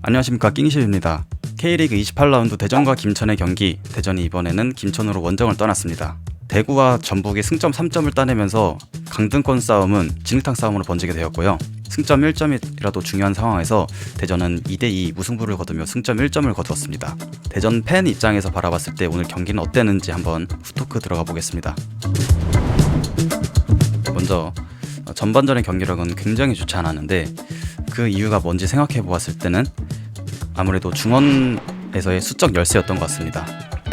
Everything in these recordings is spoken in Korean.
안녕하십니까, 낑시입니다. K리그 28라운드 대전과 김천의 경기, 대전이 이번에는 김천으로 원정을 떠났습니다. 대구와 전북이 승점 3점을 따내면서 강등권 싸움은 진흙탕 싸움으로 번지게 되었고요. 승점 1점이라도 중요한 상황에서 대전은 2대2 무승부를 거두며 승점 1점을 거두었습니다. 대전 팬 입장에서 바라봤을 때 오늘 경기는 어땠는지 한번 후토크 들어가 보겠습니다. 먼저 전반전의 경기력은 굉장히 좋지 않았는데 그 이유가 뭔지 생각해 보았을 때는 아무래도 중원에서의 수적 열세였던 것 같습니다.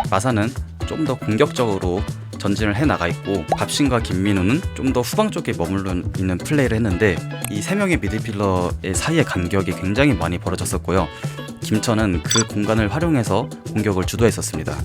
마사는 좀 더 공격적으로 전진을 해나가 있고 밥신과 김민우는 좀 더 후방 쪽에 머물러 있는 플레이를 했는데 이 세 명의 미드필더의 사이의 간격이 굉장히 많이 벌어졌었고요. 김천은 그 공간을 활용해서 공격을 주도했었습니다.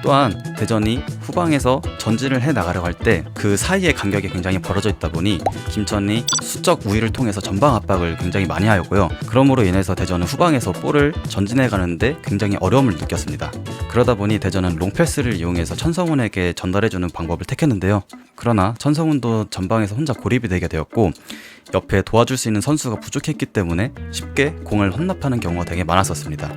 또한 대전이 후방에서 전진을 해나가려고 할 때 그 사이의 간격이 굉장히 벌어져 있다 보니 김천이 수적 우위를 통해서 전방 압박을 굉장히 많이 하였고요. 그러므로 인해서 대전은 후방에서 볼을 전진해 가는데 굉장히 어려움을 느꼈습니다. 그러다 보니 대전은 롱패스를 이용해서 천성훈에게 전달해주는 방법을 택했는데요. 그러나 천성훈도 전방에서 혼자 고립이 되게 되었고 옆에 도와줄 수 있는 선수가 부족했기 때문에 쉽게 공을 헌납하는 경우가 되게 많았었습니다.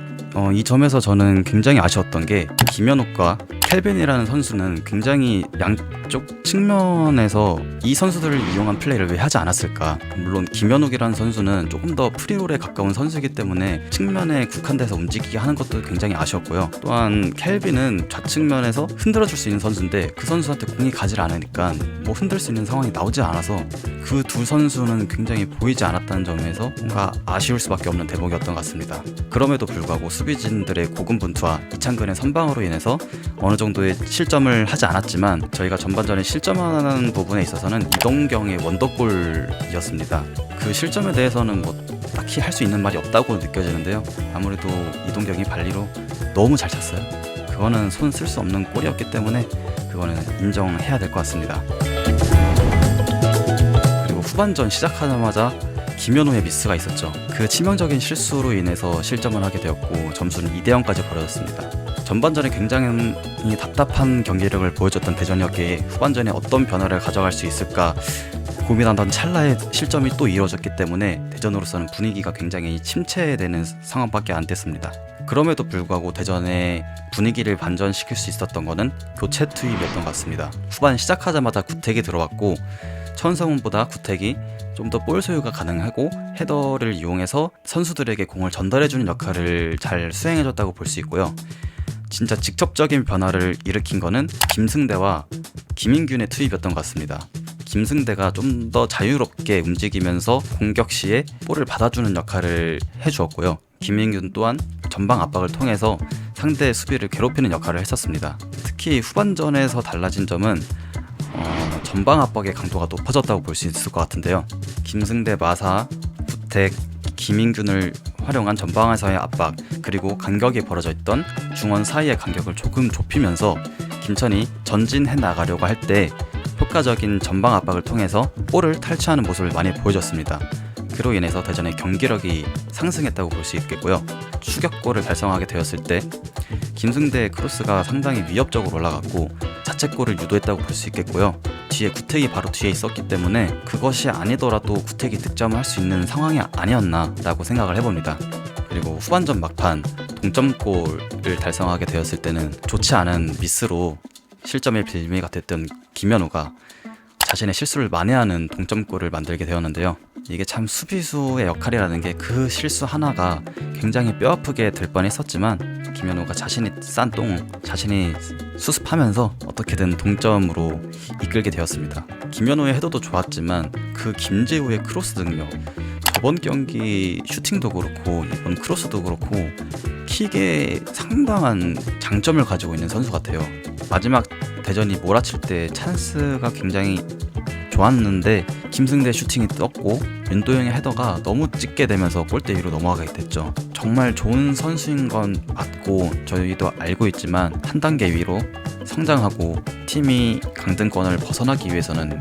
이 점에서 저는 굉장히 아쉬웠던 게 김현욱과 켈빈이라는 선수는 굉장히 양쪽 측면에서 이 선수들을 이용한 플레이를 왜 하지 않았을까. 물론 김현욱이라는 선수는 조금 더 프리롤에 가까운 선수이기 때문에 측면에 국한돼서 움직이게 하는 것도 굉장히 아쉬웠고요. 또한 켈빈은 좌측면에서 흔들어줄 수 있는 선수인데 그 선수한테 공이 가지 않으니까 뭐 흔들 수 있는 상황이 나오지 않아서 그 두 선수는 굉장히 보이지 않았다는 점에서 뭔가 아쉬울 수밖에 없는 대목이었던 것 같습니다. 그럼에도 불구하고 수비진들의 고군분투와 이창근의 선방으로 인해서 어느 정도의 실점을 하지 않았지만 저희가 전반전에 실점하는 부분에 있어서는 이동경의 원더골이었습니다. 그 실점에 대해서는 뭐 딱히 할 수 있는 말이 없다고 느껴지는데요. 아무래도 이동경이 발리로 너무 잘 찼어요. 그거는 손 쓸 수 없는 골이었기 때문에 그거는 인정해야 될 것 같습니다. 그리고 후반전 시작하자마자 김현우의 미스가 있었죠. 그 치명적인 실수로 인해서 실점을 하게 되었고 점수는 2대0까지 벌어졌습니다. 전반전에 굉장히 답답한 경기력을 보여줬던 대전이었기에 후반전에 어떤 변화를 가져갈 수 있을까 고민하던 찰나에 실점이 또 이루어졌기 때문에 대전으로서는 분위기가 굉장히 침체되는 상황밖에 안 됐습니다. 그럼에도 불구하고 대전의 분위기를 반전시킬 수 있었던 것은 교체 투입이었던 것 같습니다. 후반 시작하자마자 구택이 들어왔고 천성훈보다 구택이 좀 더 볼 소유가 가능하고 헤더를 이용해서 선수들에게 공을 전달해주는 역할을 잘 수행해줬다고 볼 수 있고요. 진짜 직접적인 변화를 일으킨 거는 김승대와 김인균의 투입이었던 것 같습니다. 김승대가 좀 더 자유롭게 움직이면서 공격 시에 볼을 받아주는 역할을 해주었고요. 김인균 또한 전방 압박을 통해서 상대 수비를 괴롭히는 역할을 했었습니다. 특히 후반전에서 달라진 점은 전방 압박의 강도가 높아졌다고 볼 수 있을 것 같은데요. 김승대, 마사, 구택, 김인균을 활용한 전방에서의 압박, 그리고 간격이 벌어져 있던 중원 사이의 간격을 조금 좁히면서 김천이 전진해 나가려고 할 때 효과적인 전방 압박을 통해서 볼을 탈취하는 모습을 많이 보여줬습니다. 그로 인해서 대전의 경기력이 상승했다고 볼 수 있겠고요. 추격골을 달성하게 되었을 때 김승대의 크로스가 상당히 위협적으로 올라갔고 자책골을 유도했다고 볼 수 있겠고요. 뒤에 구택이 바로 뒤에 있었기 때문에 그것이 아니더라도 구택이 득점을 할 수 있는 상황이 아니었나 라고 생각을 해봅니다. 그리고 후반전 막판 동점골을 달성하게 되었을 때는 좋지 않은 미스로 실점의 빌미가 됐던 김현우가 자신의 실수를 만회하는 동점골을 만들게 되었는데요. 이게 참 수비수의 역할이라는 게 그 실수 하나가 굉장히 뼈아프게 될 뻔했었지만 김현우가 자신이 싼 똥 자신이 수습하면서 어떻게든 동점으로 이끌게 되었습니다. 김현우의 헤더도 좋았지만 그 김재우의 크로스 능력, 저번 경기 슈팅도 그렇고 이번 크로스도 그렇고 킥에 상당한 장점을 가지고 있는 선수 같아요. 마지막 대전이 몰아칠 때 찬스가 굉장히 좋았는데 김승대 슈팅이 떴고 윤도영의 헤더가 너무 찢게 되면서 골대 위로 넘어가게 됐죠. 정말 좋은 선수인 건 맞고 저희도 알고 있지만 한 단계 위로 성장하고 팀이 강등권을 벗어나기 위해서는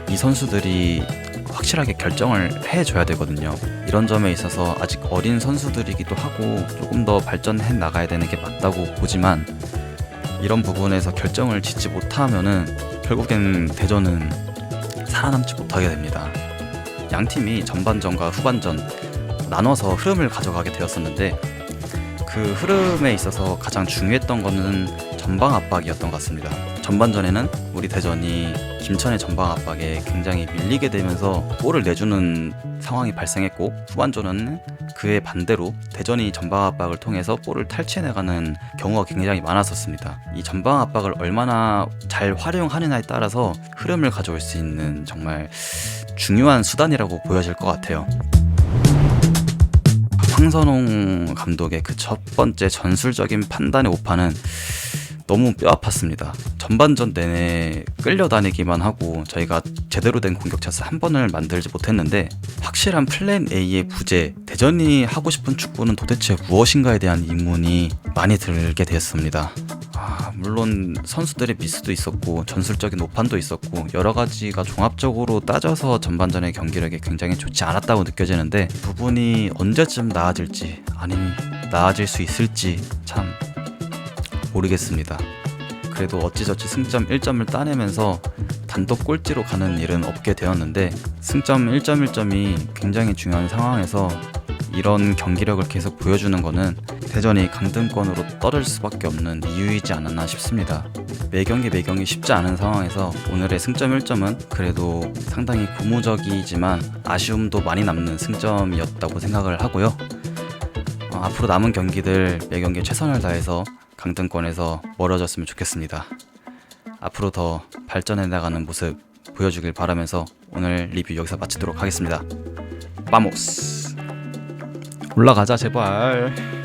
이 선수들이 확실하게 결정을 해줘야 되거든요. 이런 점에 있어서 아직 어린 선수들이기도 하고 조금 더 발전해 나가야 되는 게 맞다고 보지만 이런 부분에서 결정을 짓지 못하면은 결국엔 대전은 살아남지 못하게 됩니다. 양 팀이 전반전과 후반전 나눠서 흐름을 가져가게 되었었는데 그 흐름에 있어서 가장 중요했던 거는 전방 압박이었던 것 같습니다. 전반전에는 우리 대전이 김천의 전방 압박에 굉장히 밀리게 되면서 골을 내주는 상황이 발생했고, 후반전은 그에 반대로 대전이 전방 압박을 통해서 볼을 탈취해나가는 경우가 굉장히 많았었습니다. 이 전방 압박을 얼마나 잘 활용하느냐에 따라서 흐름을 가져올 수 있는 정말 중요한 수단이라고 보여질 것 같아요. 황선홍 감독의 그 첫 번째 전술적인 판단의 오판은 너무 뼈 아팠습니다. 전반전 내내 끌려다니기만 하고 저희가 제대로 된 공격 찬스 한 번을 만들지 못했는데, 확실한 플랜 A의 부재, 대전이 하고 싶은 축구는 도대체 무엇인가에 대한 의문이 많이 들게 되었습니다. 물론 선수들의 미스도 있었고 전술적인 오판도 있었고 여러 가지가 종합적으로 따져서 전반전의 경기력이 굉장히 좋지 않았다고 느껴지는데, 부분이 언제쯤 나아질지, 아니면 나아질 수 있을지 참 모르겠습니다. 그래도 어찌저찌 승점 1점을 따내면서 단독 꼴찌로 가는 일은 없게 되었는데, 승점 1점 1점이 굉장히 중요한 상황에서 이런 경기력을 계속 보여주는 거는 대전이 강등권으로 떨어질 수밖에 없는 이유이지 않았나 싶습니다. 매경기 쉽지 않은 상황에서 오늘의 승점 1점은 그래도 상당히 고무적이지만 아쉬움도 많이 남는 승점이었다고 생각을 하고요. 앞으로 남은 경기들 매경기 최선을 다해서 강등권에서 멀어졌으면 좋겠습니다. 앞으로 더 발전해 나가는 모습 보여주길 바라면서 오늘 리뷰 여기서 마치도록 하겠습니다. 빠모스! 올라가자 제발.